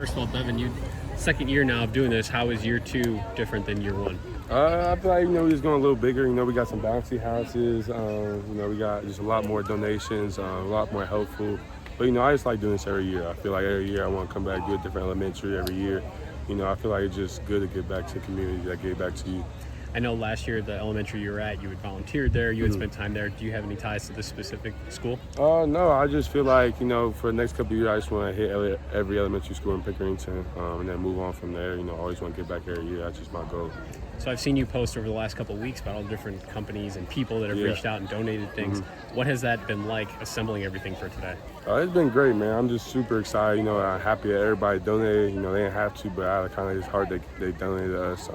First of all, Devin, second year now of doing this. How is year two different than year one? I feel like, we're just going a little bigger. We got some bouncy houses. We got just a lot more donations, a lot more helpful. But, I just like doing this every year. I feel like every year I want to come back, do a different elementary every year. I feel like it's just good to get back to the community that gave back to you. I know last year, the elementary you were at, you had volunteered there, you had spent time there. Do you have any ties to this specific school? No, I just feel like, for the next couple of years, I just want to hit every elementary school in Pickerington and then move on from there. I always want to get back every year. That's just my goal. So I've seen you post over the last couple of weeks about all the different companies and people that have reached out and donated things. What has that been like, assembling everything for today? It's been great, man. I'm just super excited. I'm happy that everybody donated. They didn't have to, but I kind of just hard they donated to us.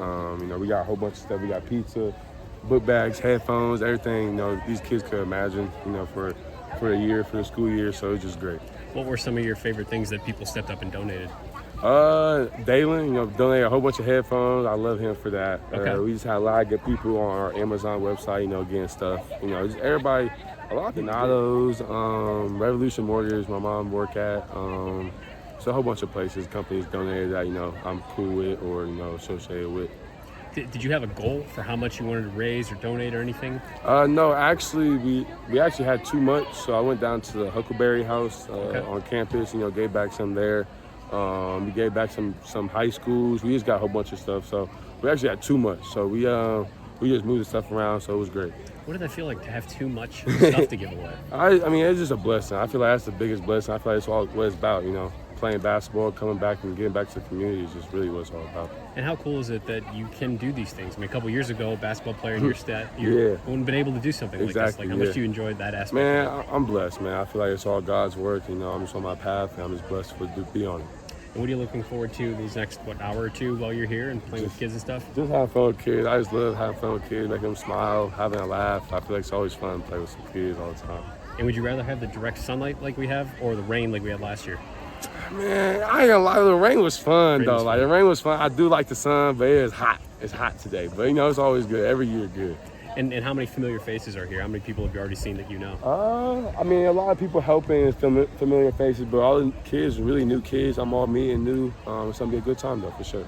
We got a whole bunch of stuff. We got pizza, book bags, headphones, everything. These kids could imagine. For the year, for the school year. So it's just great. What were some of your favorite things that people stepped up and donated? Dalen, donated a whole bunch of headphones. I love him for that. Okay. We just had a lot of good people on our Amazon website, getting stuff. Just everybody, a lot of Donatos, Revolution Mortgage, my mom work at. So a whole bunch of places, companies donated that, I'm cool with or, associated with. Did you have a goal for how much you wanted to raise or donate or anything? No, actually, we actually had too much. So I went down to the Huckleberry House on campus, gave back some there. We gave back some high schools. We just got a whole bunch of stuff. So we actually had too much. So we just moved the stuff around. So it was great. What did that feel like to have too much stuff to give away? I mean, it's just a blessing. I feel like that's the biggest blessing. I feel like it's all what it's about, playing basketball, coming back and getting back to the community is just really what it's all about. And how cool is it that you can do these things? I mean, a couple years ago, a basketball player in your wouldn't have been able to do something like this. Like, how much do you enjoy that aspect? Man, I'm blessed, man. I feel like it's all God's work. I'm just on my path, and I'm just blessed to be on it. And what are you looking forward to these next, hour or two while you're here and playing with kids and stuff? Just having fun with kids. I just love having fun with kids, making them smile, having a laugh. I feel like it's always fun to play with some kids all the time. And would you rather have the direct sunlight like we have or the rain like we had last year? Man, I ain't gonna lie, the rain was fun, though. Like, the rain was fun. I do like the sun, but it is hot. It's hot today. But, it's always good. Every year good. And how many familiar faces are here? How many people have you already seen that you know? I mean, a lot of people helping, familiar faces, but all the kids are really new kids. I'm all me and new. It's gonna be a good time, though, for sure.